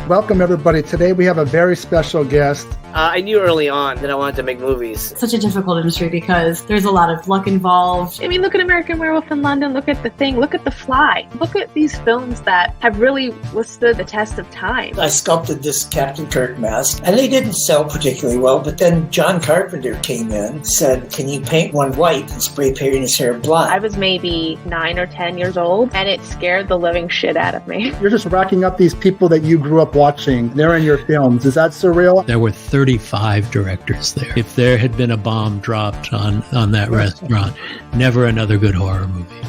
Welcome, everybody. Today we have a very special guest. I knew early on that I wanted to make movies. Such a difficult industry because there's a lot of luck involved. I mean, look at American Werewolf in London, look at The Thing, look at The Fly. Look at these films that have really withstood the test of time. I sculpted this Captain Kirk mask, and they didn't sell particularly well, but then John Carpenter came in, said, can you paint one white and spray paint his hair black? I was maybe 9 or 10 years old, and it scared the living shit out of me. You're just racking up these people that you grew up watching. They're in your films. Is that surreal? There were 35 directors there. If there had been a bomb dropped on that restaurant, never another good horror movie.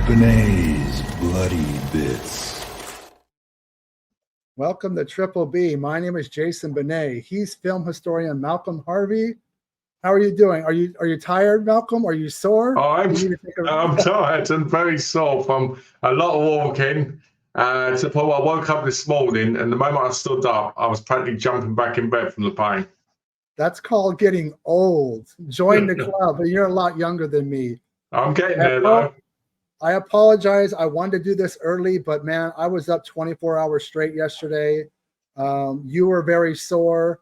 Bene's Bloody Bits. Welcome to Triple B. My name is Jason Bene. He's film historian Malcolm Harvey. How are you doing? Are you tired, Malcolm? Are you sore? I'm tired and very sore from a lot of walking. To the point where I woke up this morning, and the moment I stood up, I was practically jumping back in bed from the pain. That's called getting old. Join the club, but you're a lot younger than me. I'm getting there, though. I apologize. I wanted to do this early, but man, I was up 24 hours straight yesterday. You were very sore.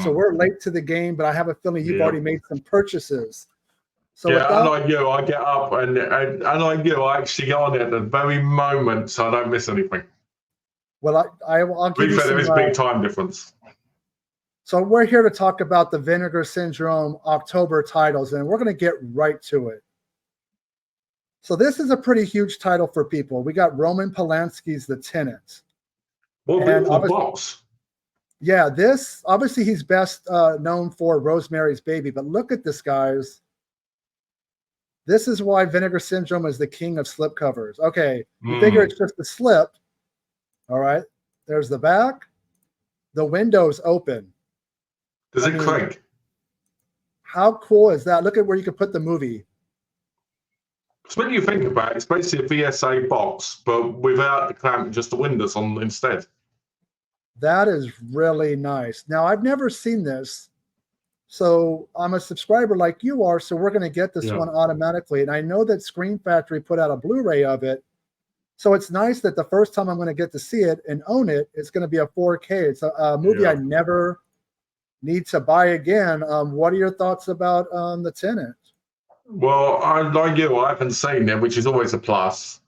So we're late to the game, but I have a feeling you've already made some purchases. So unlike you, I get up and unlike you, I actually get on it at the very moment, so I don't miss anything. Well, I'll give you some. There is a big time difference. So we're here to talk about the Vinegar Syndrome October titles, and we're going to get right to it. So this is a pretty huge title for people. We got Roman Polanski's The Tenant. What beautiful box. Yeah, this, obviously he's best known for Rosemary's Baby, but look at this, guys. This is why Vinegar Syndrome is the king of slipcovers. Okay, you figure it's just a slip. All right, there's the back. The window's open. Does it crank? How cool is that? Look at where you could put the movie. So when you think about it, it's basically a VSA box, but without the clamp, just the windows on instead. That is really nice. Now, I've never seen this. So I'm a subscriber like you are, so we're going to get this one automatically. And I know that Screen Factory put out a Blu-ray of it. So it's nice that the first time I'm going to get to see it and own it, it's going to be a 4K. It's a movie I never need to buy again. What are your thoughts about The Tenant? Well, like you, I haven't seen it, which is always a plus.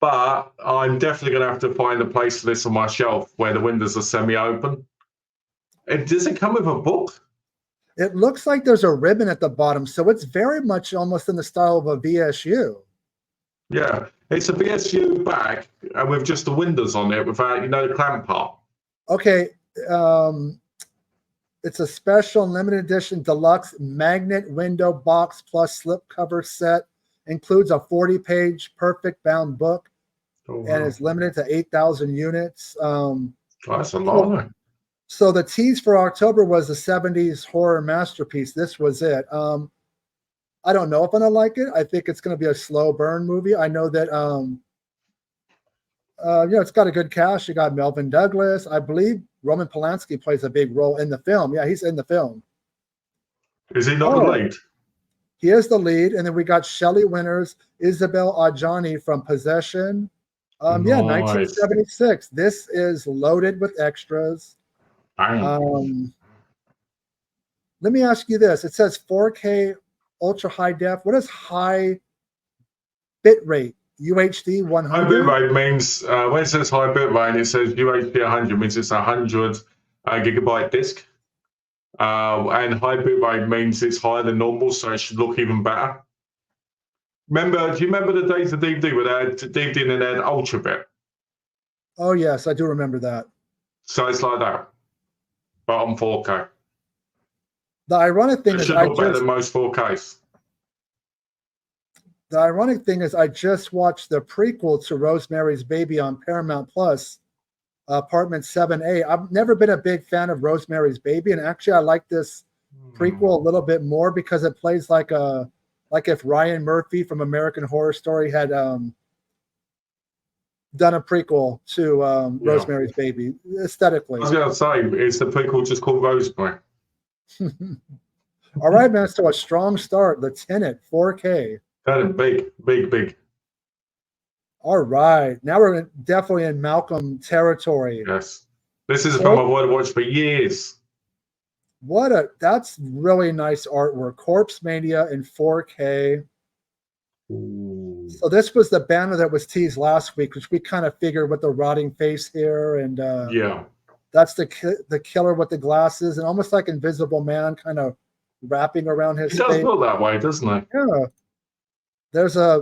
But I'm definitely going to have to find a place for this on my shelf where the windows are semi-open. Does it come with a book? It looks like there's a ribbon at the bottom, so it's very much almost in the style of a VSU. Yeah, it's a VSU bag with just the windows on it without, the clamp part. Okay, it's a special limited edition deluxe magnet window box plus slipcover set. Includes a 40-page perfect bound book and is limited to 8,000 units. That's a lot. So the tease for October was the 70s horror masterpiece. This was it. I don't know if I'm going to like it. I think it's going to be a slow burn movie. I know that, it's got a good cast. You got Melvin Douglas. I believe Roman Polanski plays a big role in the film. Yeah, he's in the film. Is he not the lead? He is the lead. And then we got Shelley Winters, Isabel Adjani from Possession. Nice. 1976. This is loaded with extras. Let me ask you this. It says 4K ultra high def. What is high bit rate? UHD 100? High bit rate means, when it says high bit rate, it says UHD 100, means it's 100 gigabyte disc. And high bit rate means it's higher than normal, so it should look even better. Do you remember the days of DVD where they had DVD and they had ultra bit? Oh, yes, I do remember that. So it's like that, but on 4K. The ironic thing is, better than most 4Ks. The ironic thing is, I just watched the prequel to Rosemary's Baby on Paramount Plus, Apartment 7A. I've never been a big fan of Rosemary's Baby, and actually, I like this prequel a little bit more because it plays like if Ryan Murphy from American Horror Story had done a prequel to Rosemary's Baby aesthetically. I was going to say, is the prequel just called Rosemary? All right, man. So a strong start. The Tenant, 4K. That is big. All right. Now we're definitely in Malcolm territory. Yes. This is a film I've wanted to watch for years. That's really nice artwork. Corpse Mania in 4K. Ooh. So this was the banner that was teased last week, which we kind of figured with the rotting face here. And yeah. That's the killer with the glasses and almost like Invisible Man kind of wrapping around his face. He does face. look that way, doesn't he? Yeah.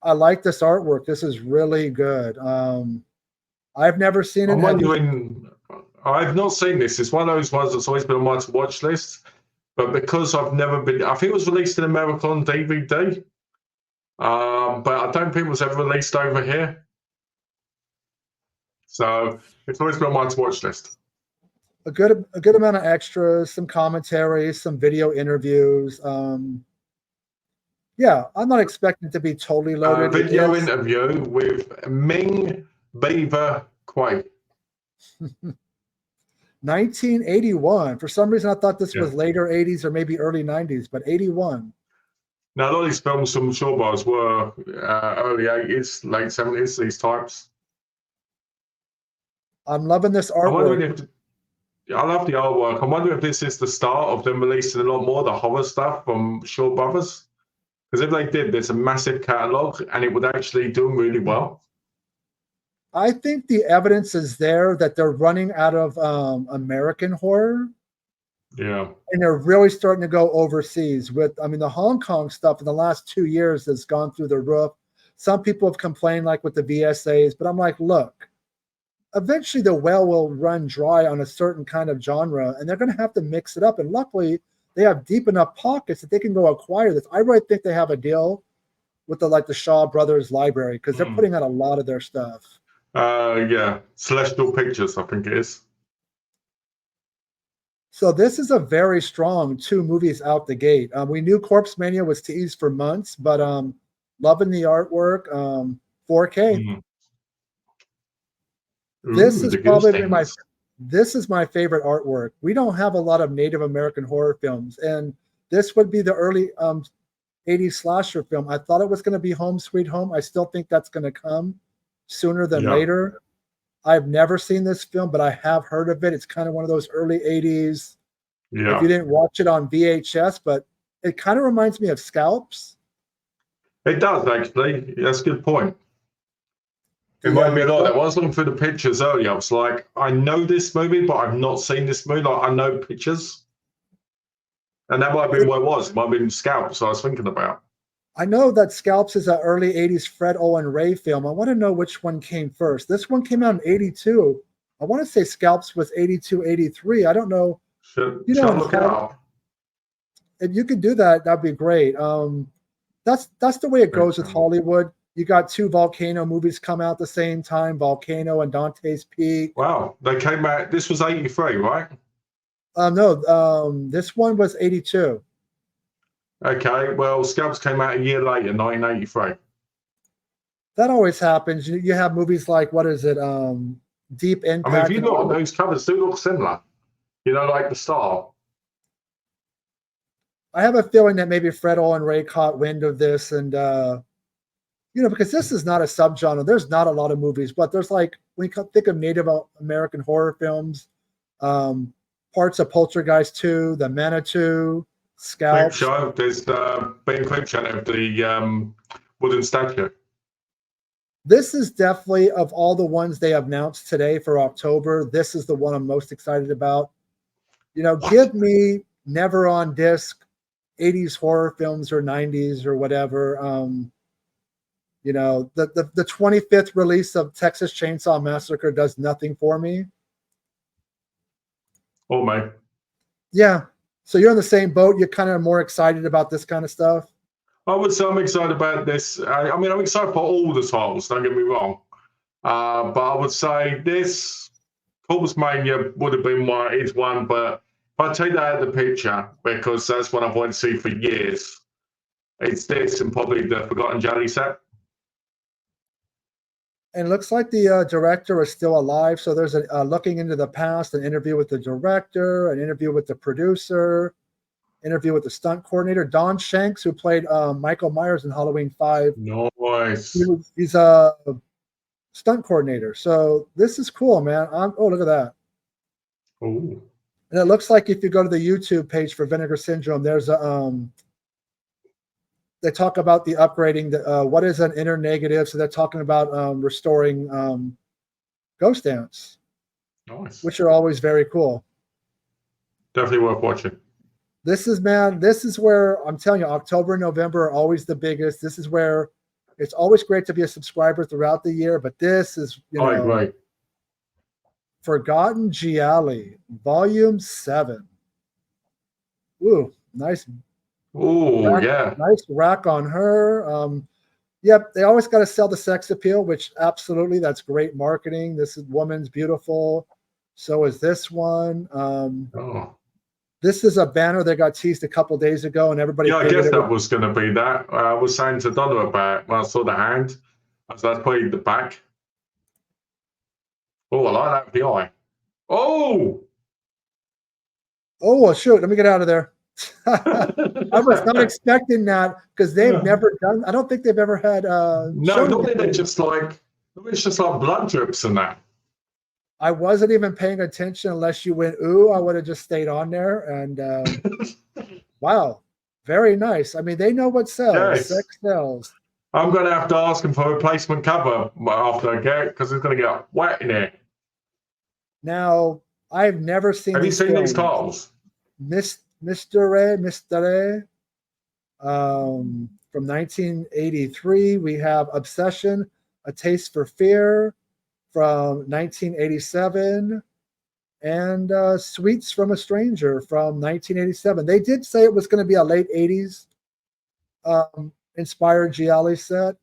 I like this artwork. This is really good. I've never seen it. I'm wondering, I've not seen this. It's one of those ones that's always been on my to-watch list. But because I've never been, I think it was released in America on DVD. But I don't think it was ever released over here. So it's always been on my to-watch list. A good amount of extras, some commentary, some video interviews. Yeah, I'm not expecting it to be totally loaded. Video interview with Ming Beaver Quay. 1981. For some reason, I thought this was later 80s or maybe early 90s, but 81. Now, a lot of these films from Shawbars were early 80s, late 70s, these types. I'm loving this artwork. I love the artwork. I'm wondering if this is the start of them releasing a lot more of the horror stuff from Shaw Brothers. Because if they did, there's a massive catalogue and it would actually do really well. I think the evidence is there that they're running out of American horror. Yeah. And they're really starting to go overseas with, the Hong Kong stuff in the last 2 years has gone through the roof. Some people have complained like with the VSAs, but I'm like, look, eventually the well will run dry on a certain kind of genre and they're going to have to mix it up. And luckily they have deep enough pockets that they can go acquire this. I really think they have a deal with the Shaw Brothers library because they're putting out a lot of their stuff. Yeah. Celestial Pictures, I think it is. So this is a very strong 2 movies out the gate. We knew Corpse Mania was teased for months, but loving the artwork, 4K. This is probably this is my favorite artwork. We don't have a lot of Native American horror films, and this would be the early 80s slasher film. I thought it was going to be Home Sweet Home. I still think that's going to come sooner than later. I've never seen this film, but I have heard of it. It's kind of one of those early 80s. Yeah. If you didn't watch it on VHS, but it kind of reminds me of Scalps. It does, actually. That's a good point. It reminded me a lot. I was looking through the pictures earlier. I was like, I know this movie, but I've not seen this movie. Like, I know pictures. And that might have been what it was. It might have been Scalps I was thinking about. I know that Scalps is an early 80s Fred Owen Ray film. I want to know which one came first. This one came out in 82. I want to say Scalps was 82, 83. I don't know. Should I look it up? If you could do that, that'd be great. That's the way it goes with Hollywood. You got 2 Volcano movies come out at the same time, Volcano and Dante's Peak. Wow. They came out, this was 83, right? No, this one was 82. Okay, well, Scalps came out a year later, 1983. That always happens. You have movies like, what is it, Deep Impact. I mean, if you look, those covers do look similar. You know, like the style. I have a feeling that maybe Fred Owen Ray caught wind of this and, because this is not a subgenre. There's not a lot of movies, but there's when you think of Native American horror films, parts of Poltergeist 2, The Manitou, Scalps. Show. There's the Ben Creepshow of the wooden statue. This is definitely, of all the ones they announced today for October, this is the one I'm most excited about. Give me never on disc 80s horror films or 90s or whatever. The 25th release of Texas Chainsaw Massacre does nothing for me. Oh, mate. Yeah. So you're in the same boat. You're kind of more excited about this kind of stuff. I would say I'm excited about this. I'm excited for all the titles, don't get me wrong. But I would say this, Corpse Mania would have been it's one, but if I take that out of the picture, because that's what I've wanted to see for years, it's this and probably the Forgotten Gialli set. And it looks like the director is still alive. So there's a looking into the past, an interview with the director, an interview with the producer. interview with the stunt coordinator, Don Shanks, who played Michael Myers in Halloween 5. Nice. He's a stunt coordinator. So this is cool, man. Oh, look at that. Ooh. And it looks like if you go to the YouTube page for Vinegar Syndrome, there's a they talk about the upgrading. What is an inner negative? So they're talking about restoring ghost dance, Nice. which are always very cool. Definitely worth watching. This is where I'm telling you, October and November are always the biggest. This is where it's always great to be a subscriber throughout the year, but this is, I agree. Forgotten Gialli, Volume 7. Ooh, nice. Oh, yeah. Nice rack on her. Yep, they always got to sell the sex appeal, which absolutely, that's great marketing. This woman's beautiful. So is this one. This is a banner that got teased a couple days ago, and everybody. Yeah, I guess that was going to be that. I was saying to Donna about when I saw the hand. That's probably the back. Oh, I like that VI. Oh! Oh, well, shoot. Let me get out of there. I was not expecting that because they've never done. I don't think they've ever had. No, not that they're just like. It's just like blood drips and that. I wasn't even paying attention unless you went, ooh, I would have just stayed on there. And wow, very nice. I mean, they know what sells. Yes. Sex sells. I'm going to have to ask him for a replacement cover after I get it because it's going to get wet in here. Now, I've never seen Have you these seen films. these titles? Mystery. From 1983, we have Obsession, A Taste for Fear from 1987, and Sweets from a Stranger from 1987. They did say it was going to be a late 80s inspired Gialli set.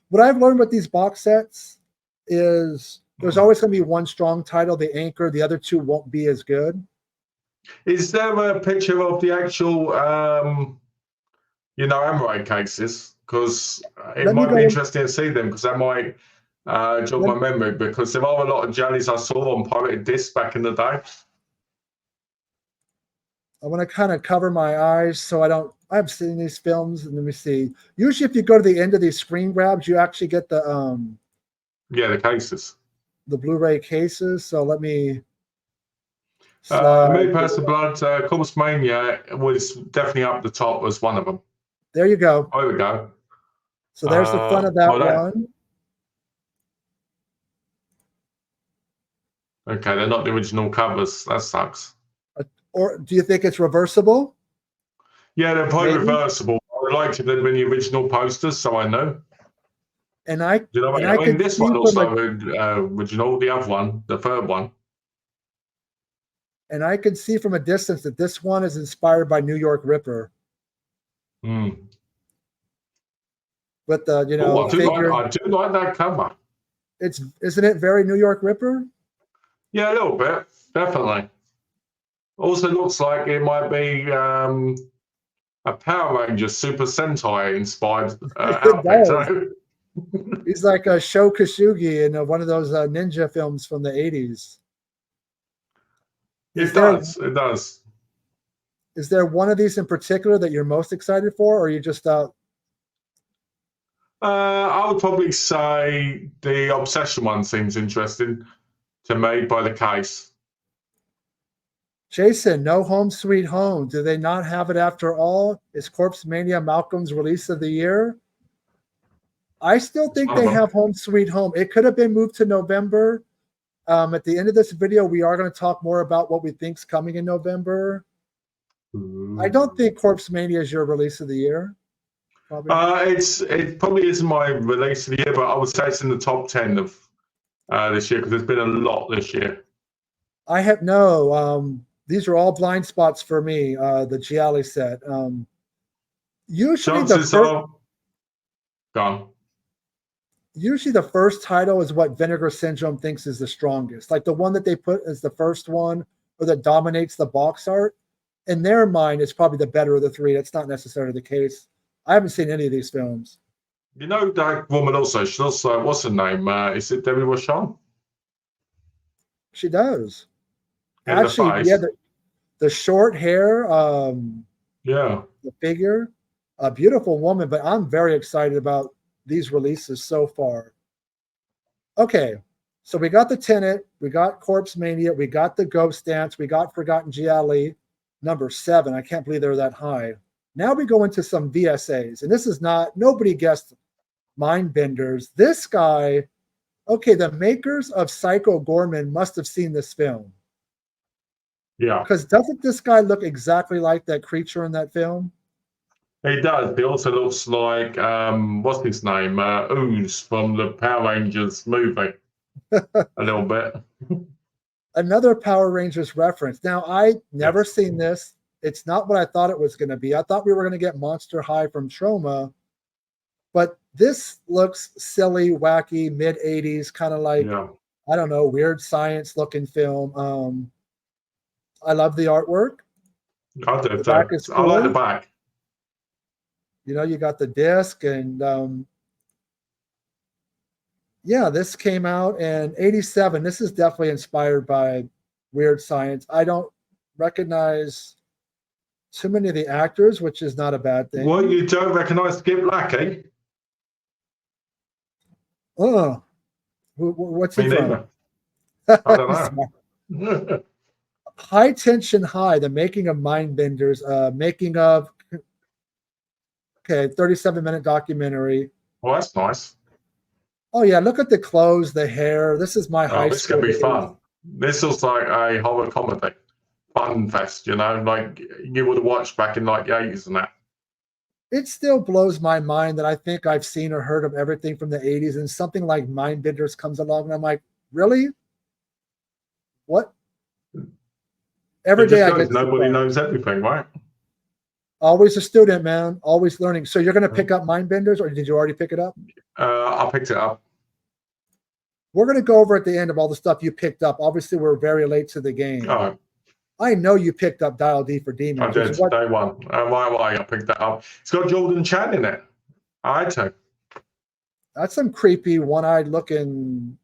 What I've learned with these box sets is there's always going to be one strong title, the anchor. The other two won't be as good. Is there a picture of the actual, hemorrhoid cases? Because it might be interesting to see them because that might jog my memory because there are a lot of Giallis I saw on pirated discs back in the day. I want to kind of cover my eyes so I've seen these films, and let me see. Usually if you go to the end of these screen grabs, you actually get the the cases. The Blu-ray cases. So let me Move Past the Blood, Corpse Mania was definitely up the top as one of them. There you go. There we go. So there's the front of that one. Okay, they're not the original covers. That sucks. Or do you think it's reversible? Yeah, they're probably reversible. I would like to have been the original posters, so I know. And I, you know, I mean, this one also original. The other one, the third one. And I can see from a distance that this one is inspired by New York Ripper. Mm. But the I do like that cover. Isn't it very New York Ripper? Yeah, a little bit, definitely. Also looks like it might be a Power Rangers Super Sentai inspired outfit. He's like a Sho Kosugi in one of those ninja films from the 80s. It does. Is there one of these in particular that you're most excited for, or are you just I would probably say the Obsession one seems interesting to me by the case. Jason, No Home Sweet Home. Do they not have it after all? Is Corpse Mania Malcolm's release of the year? I still think they have Home Sweet Home. It could have been moved to November. At the end of this video, we are going to talk more about what we think is coming in November. I don't think Corpse Mania is your release of the year. Probably. It probably isn't my release of the year, but I would say it's in the top 10 of this year because there's been a lot this year. I have these are all blind spots for me. The Gialli set. Usually the first title is what Vinegar Syndrome thinks is the strongest. Like the one that they put as the first one or that dominates the box art. In their mind, it's probably the better of the three. That's not necessarily the case. I haven't seen any of these films. You know that woman also, she also, what's her name? Is it Debbie Rochon? She does. Actually, yeah. The short hair, Yeah. the figure, a beautiful woman, but I'm very excited about these releases so far. Okay, so we got the Tenant, we got Corpse Mania, we got the Ghost Dance, we got Forgotten Gialli, number 7. I can't believe they're that high. Now we go into some VSAs, and this is not, nobody guessed Mindbenders. This guy, okay, the makers of Psycho Gorman must have seen this film. Yeah. Because doesn't this guy look exactly like that creature in that film? He does. He also looks like, what's his name? Ooze from the Power Rangers movie. A little bit. Another Power Rangers reference. Now, I never seen this. It's not what I thought it was going to be. I thought we were going to get Monster High from Troma, but this looks silly, wacky, mid-'80s, kind of like, I don't know, weird science-looking film. I love the artwork. I do. The back is I like the cool. back. You know, you got the disc, and yeah, this came out in '87. This is definitely inspired by weird science. I don't recognize too many of the actors, which is not a bad thing. Well, you don't recognize Skip Lackey? Oh, what's he from? I don't know. High Tension High, the making of Mindbenders, making of, okay, 37-minute documentary. Well, that's nice. Oh, yeah, look at the clothes, the hair. This is my high This school. could be fun. This looks like a horror comedy. Fun fest, you know, like you would have watched back in like the 80s and that. It still blows my mind that I think I've seen or heard of everything from the 80s, and something like Mindbenders comes along, and I'm like, really? What? Every day I get nobody knows everything, right? Always a student, man. Always learning. So you're going to pick up Mindbenders, or did you already pick it up? I picked it up. We're going to go over at the end of all the stuff you picked up. Obviously, we're very late to the game. All right. I know you picked up Dial D for Demons. I did, day one. Why I picked that up. It's got Jordan Chan in it. I had to. That's some creepy, one-eyed looking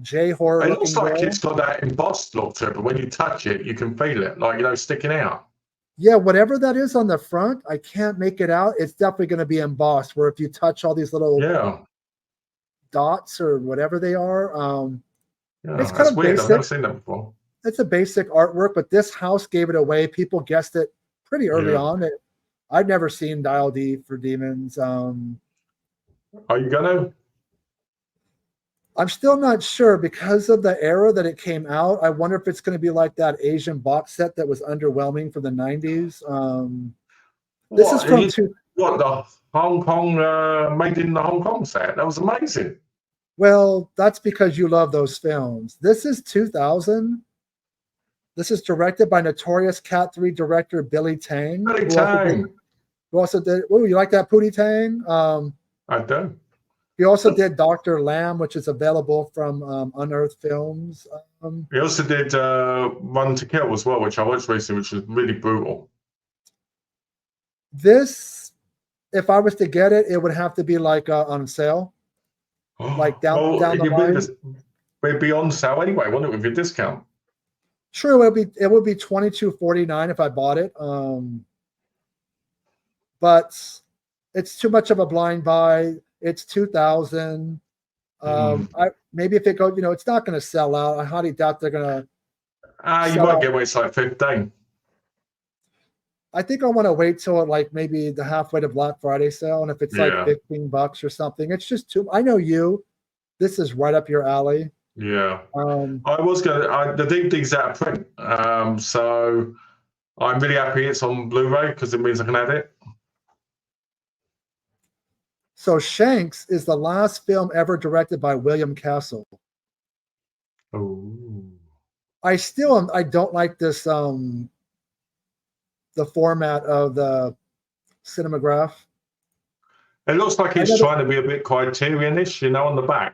J-horror. It looks like it's got that embossed look to it, but when you touch it, you can feel it, like, you know, sticking out. Yeah, whatever that is on the front, I can't make it out. It's definitely going to be embossed, where if you touch all these little dots or whatever they are, it's kind of weird. basic. I've never seen that before. It's a basic artwork, but this house gave it away. People guessed it pretty early on. I'd never seen Dial D for Demons. Are you gonna? I'm still not sure because of the era that it came out. I wonder if it's going to be like that Asian box set that was underwhelming for the 90s. This is from the Hong Kong made in the Hong Kong set. That was amazing. Well, that's because you love those films. This is 2000. This is directed by Notorious Cat 3 director Billy Tang. Billy Tang. Who also did, oh, you like that Pootie Tang? I do. He also did Dr. Lamb, which is available from Unearthed Films. He also did Run to Kill as well, which I watched recently, which is really brutal. This, if I was to get it, it would have to be like on sale. Like down the line. It'd be on sale anyway, wouldn't it, with your discount? Sure, it would be $22.49 if I bought it. But it's too much of a blind buy. It's 2000. Maybe if it goes, you know, it's not going to sell out. I highly doubt they're going to. You might get away to like 15. I think I want to wait till like maybe the halfway to Black Friday sale, and if it's like $15 or something, it's just too. I know you. This is right up your alley. Yeah. I was gonna. The DVD's out of print, so I'm really happy it's on Blu-ray because it means I can add it. So Shanks is the last film ever directed by William Castle. Oh. I don't like this the format of the cinematograph. It looks like it's trying to be a bit Criterion-ish, you know, on the back.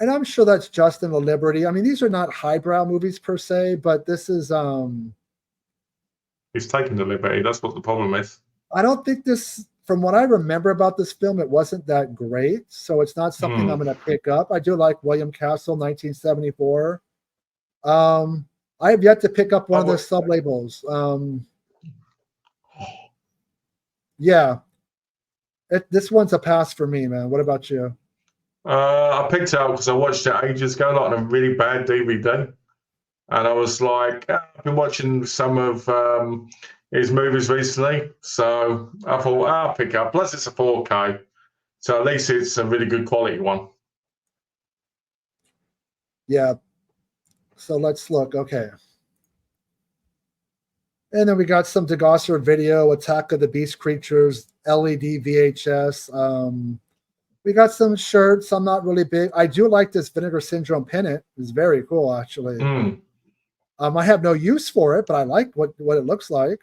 And I'm sure that's Justin the Liberty. I mean, these are not highbrow movies per se, but this is He's taking the liberty. That's what the problem is. I don't think this, from what I remember about this film, it wasn't that great. So it's not something I'm going to pick up. I do like William Castle, 1974. I have yet to pick up one of the sub labels. Yeah, this one's a pass for me, man. What about you? I picked it up because I watched it ages ago, like on a really bad DVD. And I was like, I've been watching some of his movies recently. So I thought, I'll pick it up. Plus, it's a 4K. So at least it's a really good quality one. Yeah. So let's look. Okay. And then we got some Degosser video, Attack of the Beast Creatures, LED VHS. We got some shirts. I'm not really big. I do like this Vinegar Syndrome pennant. It's very cool, actually. I have no use for it, but I like what it looks like.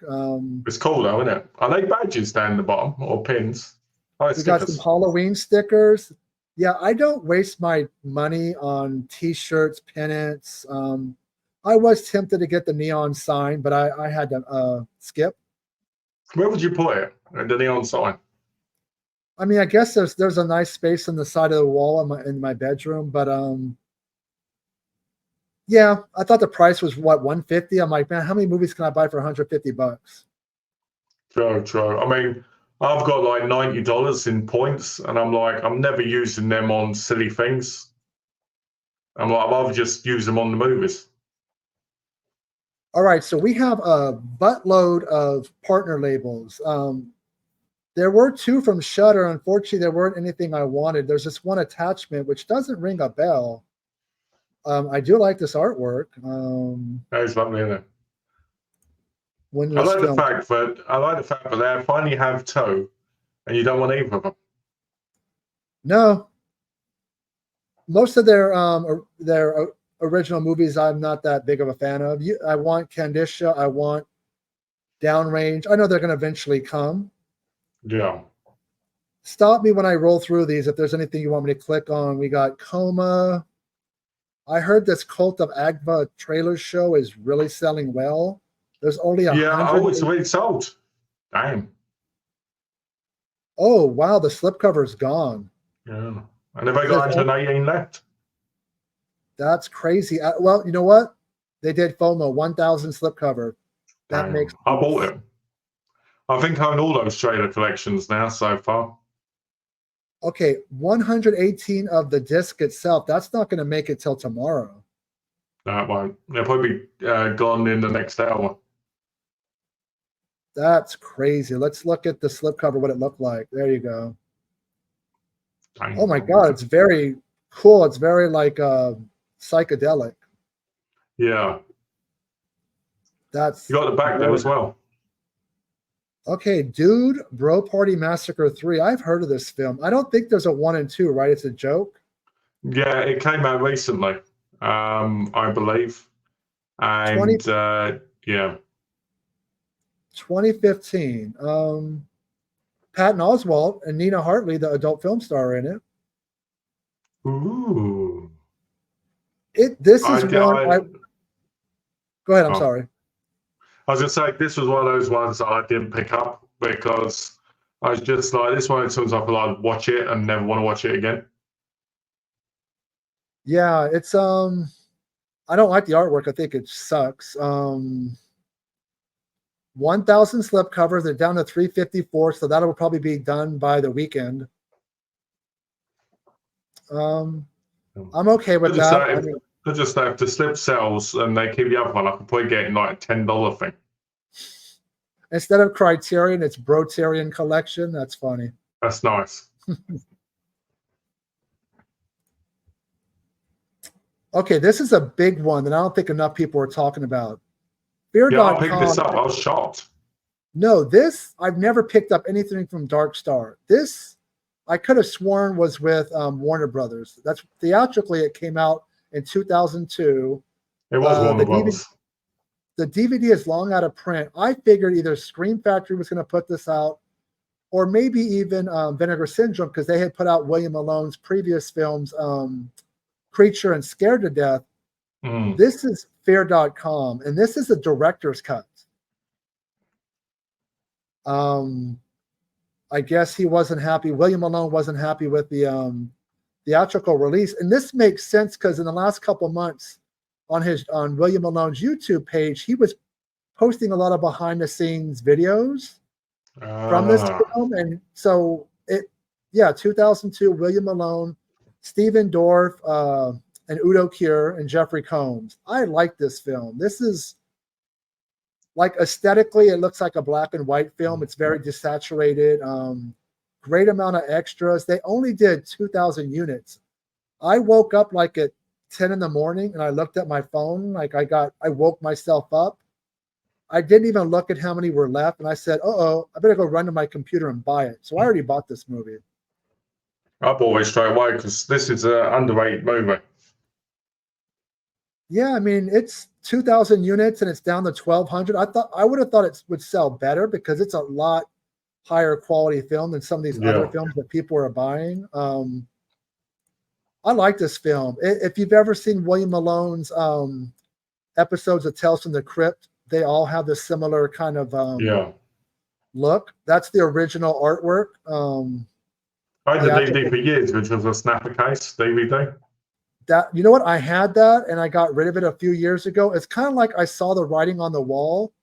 It's cool, though, isn't it? I like badges down the bottom or pins. We got some Halloween stickers. Yeah, I don't waste my money on T-shirts, pennants. I was tempted to get the neon sign, but I had to skip. Where would you put it? The neon sign? I mean, I guess there's a nice space on the side of the wall in my bedroom, but yeah, I thought the price was what, $150. I'm like, man, how many movies can I buy for $150? True. I mean, I've got like $90 in points, and I'm like, I'm never using them on silly things. I'm like, I'll just use them on the movies. All right, so we have a buttload of partner labels. There were 2 from Shudder. Unfortunately, there weren't anything I wanted. There's this one attachment, which doesn't ring a bell. I do like this artwork. It's lovely, isn't it? I like the fact that they finally have 2, and you don't want either of them. No. Most of their original movies, I'm not that big of a fan of. I want Candicia. I want Downrange. I know they're going to eventually come. Yeah. Stop me when I roll through these if there's anything you want me to click on. We got Coma. I heard this Cult of Agva trailer show is really selling well. There's only 100. Yeah, it's already sold. Damn. Oh, wow, the slipcover is gone. Yeah. And they've only got 118 left. That's crazy. Well, you know what? They did FOMO, 1,000 slipcover. That makes sense. I bought it. I think I own all those trailer collections now so far. Okay, 118 of the disc itself. That's not going to make it till tomorrow. No, it won't. They'll probably be gone in the next hour. That's crazy. Let's look at the slipcover, what it looked like. There you go. Dang. Oh my God, it's very cool. It's very like psychedelic. Yeah. That's you got the back there as well. Okay, Dude, Bro Party Massacre 3. I've heard of this film. I don't think there's a 1 and 2, right? It's a joke. Yeah, it came out recently, I believe. And yeah. 2015. Patton Oswalt and Nina Hartley, the adult film star, in it. Ooh. This is one. Go ahead. I'm sorry. I was going to say, this was one of those ones that I didn't pick up because I was just like, this one sounds like I'd watch it and never want to watch it again. Yeah, it's I don't like the artwork. I think it sucks. 1,000 slipcovers. They're down to 354, so that'll probably be done by the weekend. I'm okay with that. Just if the slip sells and they keep the other one, I could probably get like a $10 thing. Instead of Criterion, it's Broterion Collection. That's funny. That's nice. Okay, this is a big one that I don't think enough people are talking about. Feardotcom. Yeah, I picked this up. I was shocked. No, I've never picked up anything from Dark Star. This, I could have sworn was with Warner Brothers. That's theatrically, it came out in 2002. It was Warner Brothers. The DVD is long out of print. I figured either Scream Factory was going to put this out, or maybe even Vinegar Syndrome, because they had put out William Malone's previous films, Creature and Scared to Death. This is Fear.com, and this is a director's cut. I guess he wasn't happy. William Malone wasn't happy with the theatrical release. And this makes sense because in the last couple months, on William Malone's YouTube page, he was posting a lot of behind the scenes videos from this film. And so 2002, William Malone, Stephen Dorff, and Udo Kier and Jeffrey Combs. I like this film. This is like aesthetically, it looks like a black and white film. It's very desaturated. Great amount of extras. They only did 2,000 units. I woke up like at 10 in the morning and I looked at my phone. Like I woke myself up. I didn't even look at how many were left. And I said, I better go run to my computer and buy it. So I already bought this movie. I bought it straight away because this is an underrated movie. Yeah, I mean, it's 2,000 units and it's down to 1,200. I would have thought it would sell better because it's a lot higher quality film than some of these other films that people are buying. I like this film. If you've ever seen William Malone's episodes of Tales from the Crypt, they all have this similar kind of look. That's the original artwork. I had the DVD for years, which was a snapper case DVD. That, you know what? I had that and I got rid of it a few years ago. It's kind of like I saw the writing on the wall.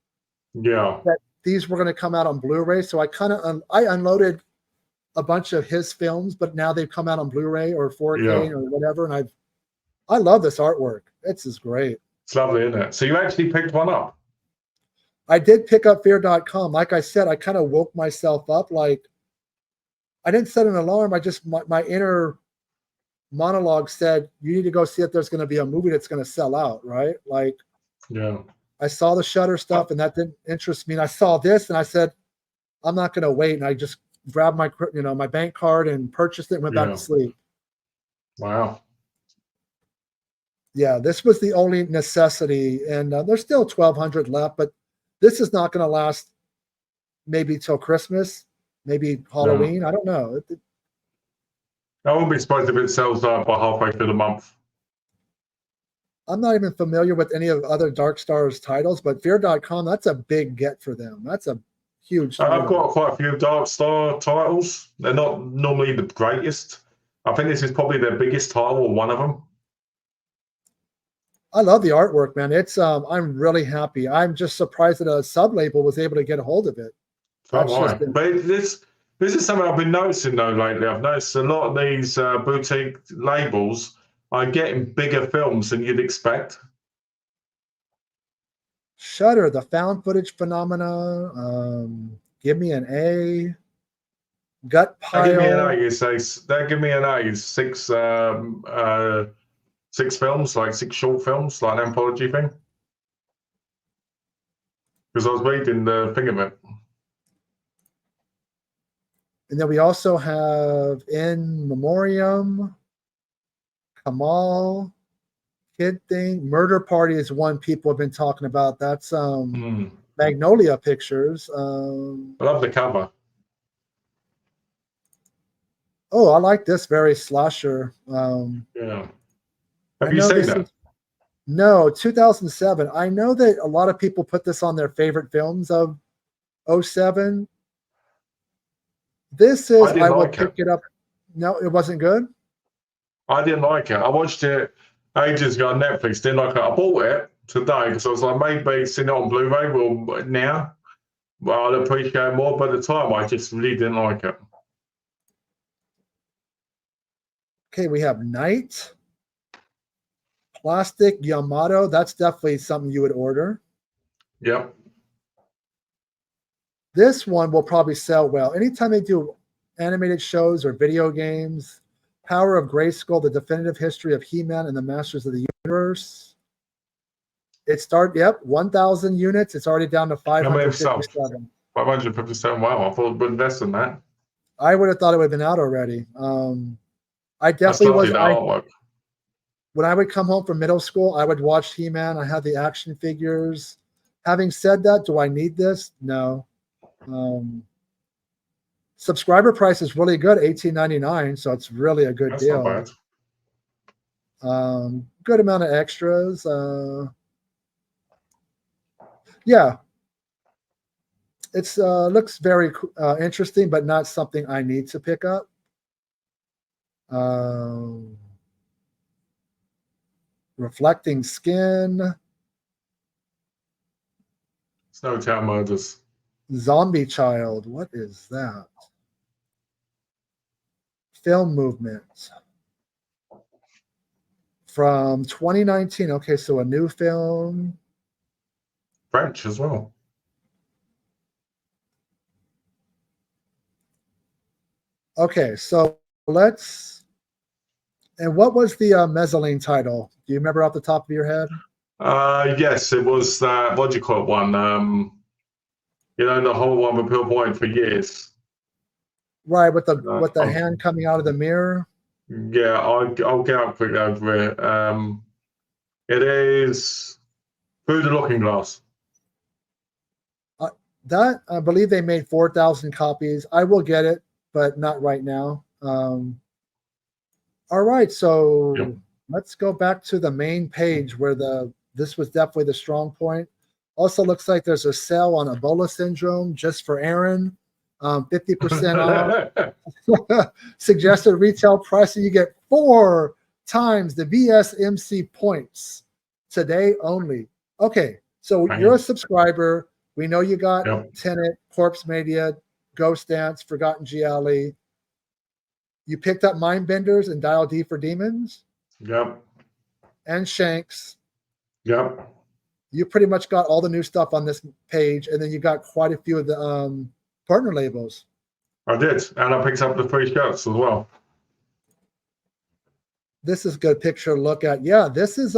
Yeah. That these were going to come out on Blu-ray. So I kind of I unloaded a bunch of his films, but now they've come out on Blu-ray or 4K or whatever. And I love this artwork. It's just great. It's lovely, isn't it? So you actually picked one up. I did pick up Feardotcom. Like I said, I kind of woke myself up. Like I didn't set an alarm. I just, my inner monologue said, you need to go see if there's going to be a movie that's going to sell out, right? Like, I saw the Shudder stuff and that didn't interest me. And I saw this and I said, I'm not going to wait. And I just grabbed my, my bank card and purchased it and went back to sleep. Wow. Yeah, this was the only necessity. And there's still 1,200 left, but this is not going to last maybe till Christmas, maybe Halloween. I don't know. I won't be surprised if it sells out by halfway through the month. I'm not even familiar with any of other Dark Star's titles, but Fear.com, that's a big get for them. That's a huge title. I've got quite a few Dark Star titles. They're not normally the greatest. I think this is probably their biggest title or one of them. I love the artwork, man. It's I'm really happy. I'm just surprised that a sub-label was able to get a hold of it. But this is something I've been noticing though lately. I've noticed a lot of these boutique labels are getting bigger films than you'd expect. Shudder, the found footage phenomena. Give me an A. Gut Pile. Give me an A. They give me an A. Six films, like 6 short films, like an anthology thing. Because I was reading the thing of it. And then we also have In Memoriam, Kamal, Kid Thing. Murder Party is one people have been talking about. That's Magnolia Pictures. I love the cover. Oh, I like this, very slasher. Yeah. Have you seen that? No, 2007. I know that a lot of people put this on their favorite films of 2007. This is, I will pick it up. No, it wasn't good? I didn't like it. I watched it ages ago on Netflix. Didn't like it. I bought it today because I was like, maybe seeing it on Blu-ray now. Well, I'd appreciate it more. But at the time, I just really didn't like it. Okay, we have Night. Plastic Yamato. That's definitely something you would order. Yep. This one will probably sell well. Anytime they do animated shows or video games, Power of Grayskull, The Definitive History of He-Man and the Masters of the Universe. It started, 1,000 units. It's already down to 557. 557. Wow, I thought it would be less than that. I would have thought it would have been out already. I definitely was. When I would come home from middle school, I would watch He-Man. I had the action figures. Having said that, do I need this? No. Subscriber price is really good, $18.99, so it's really a good deal. Not bad. Good amount of extras. Yeah. It's looks very interesting, but not something I need to pick up. Reflecting Skin. Snowtown Murders. Zombie Child. What is that? Film Movement. From 2019. Okay, so a new film. French as well. Okay, so let's. And what was the mezzanine title? Do you remember off the top of your head? Yes, it was that. What do you call it? One. The whole one with people wanted for years. Right, with the hand coming out of the mirror. Yeah, I'll get up quickly over it. It is Through the Looking Glass. That I believe they made 4,000 copies. I will get it, but not right now. All right, so let's go back to the main page where this was definitely the strong point. Also looks like there's a sale on Ebola syndrome just for Aaron. 50% off. Suggested retail price, and you get 4 times the VSMC points today only. Okay, so you're a subscriber. We know you got Tenant, Corpse Media, Ghost Dance, Forgotten Gialli. You picked up Mind Benders and Dial D for Demons. Yep. And Shanks. Yep. You pretty much got all the new stuff on this page, and then you got quite a few of the partner labels. I did, and I picked up the 3 shirts as well. This is a good picture to look at. Yeah, this is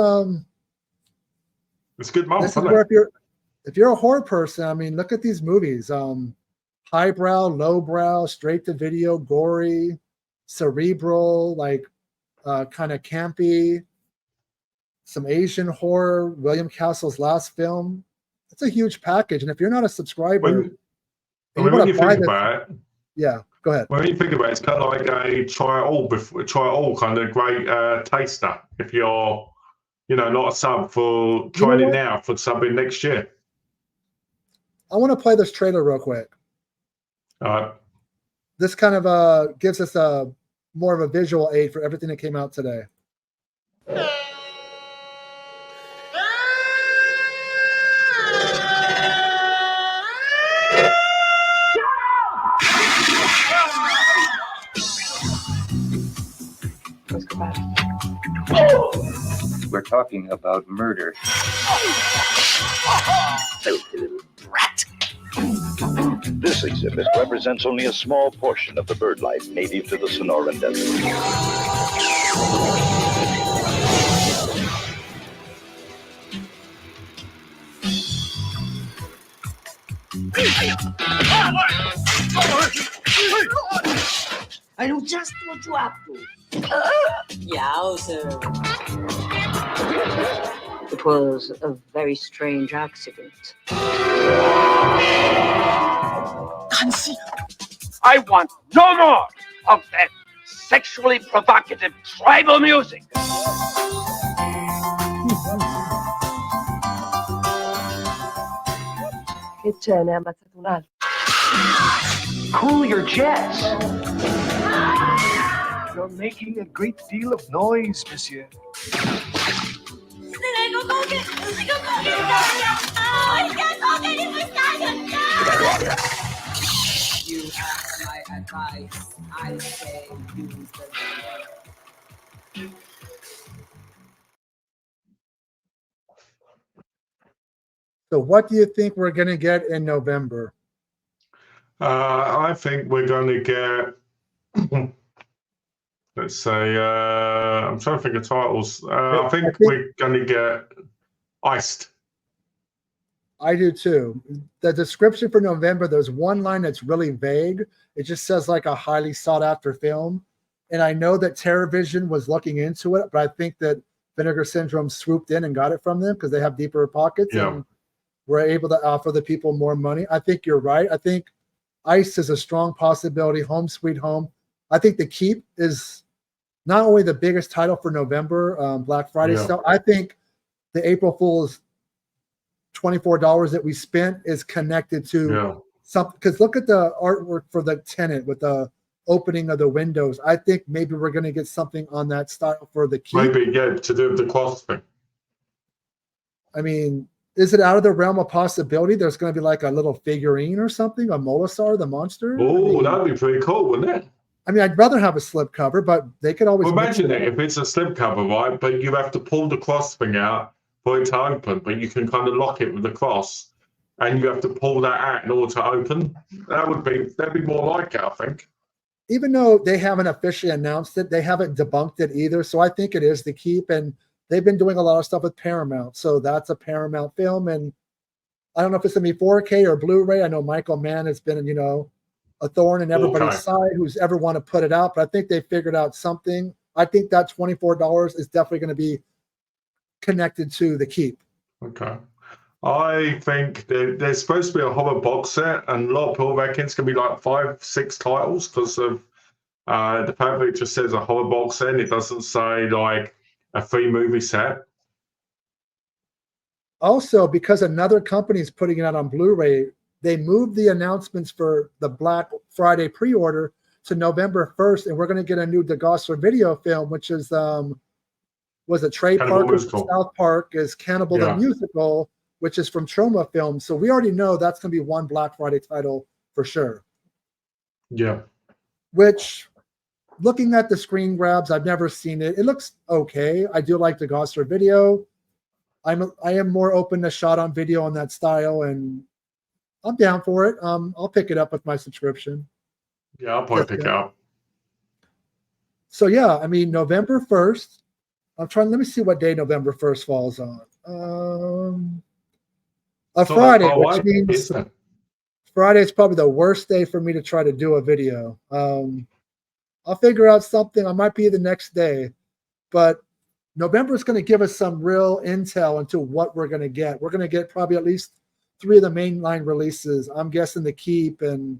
it's good month. This is where if you're a horror person, I mean, look at these movies. Highbrow, lowbrow, straight to video, gory, cerebral, like kind of campy, some Asian horror, William Castle's last film. It's a huge package. And if you're not a subscriber, when you think about it, yeah, go ahead. When you think about it, it's kind of like a try it all kind of great taster. If you're, not a sub for trying it now for subbing next year. I want to play this trailer real quick. All right. This kind of gives us a more of a visual aid for everything that came out today. We're talking about murder. Filthy little brat. This exhibit represents only a small portion of the bird life native to the Sonoran Desert. I know just what you up to. Yowzer. It was a very strange accident. I want no more of that sexually provocative tribal music. Che c'è? Ne ha ammazzato un altro. Cool your jets. You're making a great deal of noise, monsieur. You ask my advice, I say use the So what do you think we're going to get in November? I think we're going to get, let's say, I'm trying to think of titles. I think we're going to get Iced. I do too. The description for November, there's one line that's really vague. It just says like a highly sought after film. And I know that TerrorVision was looking into it, but I think that Vinegar Syndrome swooped in and got it from them because they have deeper pockets and were able to offer the people more money. I think you're right. I think Ice is a strong possibility. Home Sweet Home. I think The Keep is not only the biggest title for November, Black Friday stuff. I think the April Fool's $24 that we spent is connected to something. Because look at the artwork for the Tenant with the opening of the windows. I think maybe we're going to get something on that style for the keep. Maybe, yeah, to do with the cloth thing. I mean, is it out of the realm of possibility? There's going to be like a little figurine or something, a Molosar, the monster. Oh, that'd be pretty cool, wouldn't it? I mean, I'd rather have a slip cover, but they could always. Well, imagine it if it's a slip cover, right? But you have to pull the cross thing out for it to open, but you can kind of lock it with the cross, and you have to pull that out in order to open. That'd be more like it, I think. Even though they haven't officially announced it, they haven't debunked it either. So I think it is the keep, and they've been doing a lot of stuff with Paramount. So that's a Paramount film, and I don't know if it's going to be 4K or Blu-ray. I know Michael Mann has been, a thorn in everybody's side who's ever want to put it out, but I think they figured out something. I think that $24 is definitely going to be connected to the keep. Okay. I think there's supposed to be a horror box set, and a lot of people reckon it's going to be like 5-6 titles because of the fact that it just says a horror box set. It doesn't say like a 3-movie set. Also, because another company is putting it out on Blu-ray, they moved the announcements for the Black Friday pre-order to November 1st, and we're going to get a new DeGosser video film, which is was it Trey Parker from South Park is Cannibal the Musical, which is from Troma Films. So we already know that's going to be one Black Friday title for sure. Yeah. Which, looking at the screen grabs, I've never seen it. It looks okay. I do like the DeGosser video. I am more open to shot on video on that style, and I'm down for it. I'll pick it up with my subscription. Yeah, I'll probably pick it up. So yeah, I mean, November 1st. Let me see what day November 1st falls on. A Friday, which means Friday is probably the worst day for me to try to do a video. I'll figure out something. I might be the next day, but November is going to give us some real intel into what we're going to get. We're going to get probably at least 3 of the mainline releases. I'm guessing The Keep and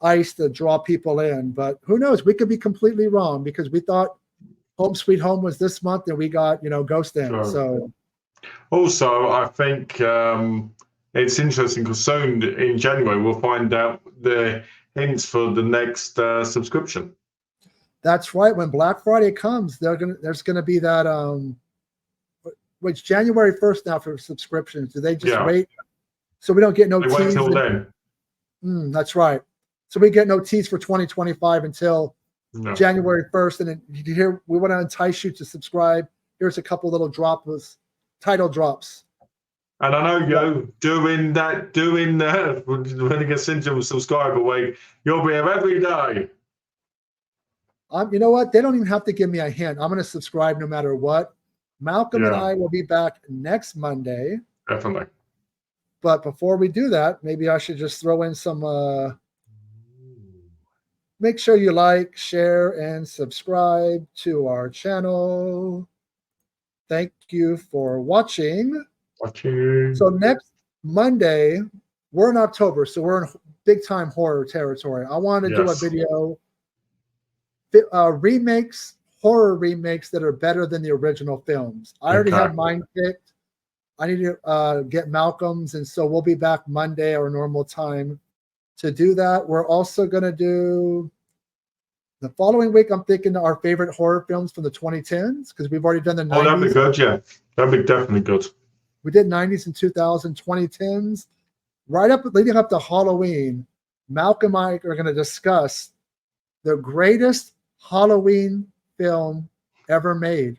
Ice to draw people in, but who knows? We could be completely wrong because we thought Home Sweet Home was this month and we got, Ghost in. So also, I think it's interesting because soon in January we'll find out the hints for the next subscription. That's right. When Black Friday comes, there's going to be that which January 1st now for subscriptions. Do they just wait so we don't get no tease? Wait till then. That's right. So we get no tease for 2025 until January 1st. And then you hear we want to entice you to subscribe. Here's a couple little title drops. And I know doing the Vinegar Syndrome subscriber week, you'll be here every day. You know what? They don't even have to give me a hint. I'm going to subscribe no matter what. Malcolm and I will be back next Monday. Definitely. But before we do that, maybe I should just throw in some. Make sure you like, share, and subscribe to our channel. Thank you for watching. So next Monday, we're in October, so we're in big-time horror territory. I want to do a video, horror remakes that are better than the original films. I already have mine picked. I need to get Malcolm's, and so we'll be back Monday, our normal time, to do that. We're also going to do the following week. I'm thinking our favorite horror films from the 2010s because we've already done the 90s. Oh, that'd be good. Yeah, that'd be definitely good. We did 90s and 2000s, 2010s. Leading up to Halloween, Malcolm and I are going to discuss the greatest Halloween film ever made.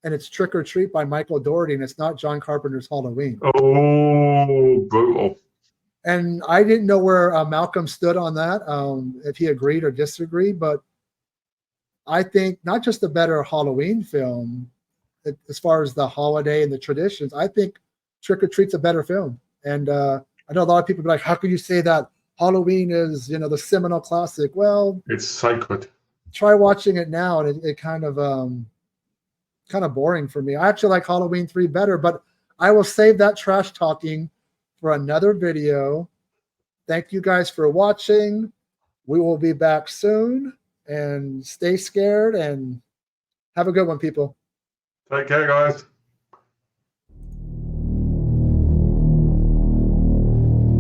And it's Trick or Treat by Michael Dougherty, and it's not John Carpenter's Halloween. Oh, brutal. And I didn't know where Malcolm stood on that, if he agreed or disagreed, but I think not just a better Halloween film, as far as the holiday and the traditions, I think Trick or Treat's a better film. And I know a lot of people be like, how can you say that Halloween is, the seminal classic? Well, it's sacred. Try watching it now, and it kind of boring for me. I actually like Halloween 3 better, but I will save that trash talking for another video. Thank you guys for watching. We will be back soon, and stay scared and have a good one, people. Take care, guys.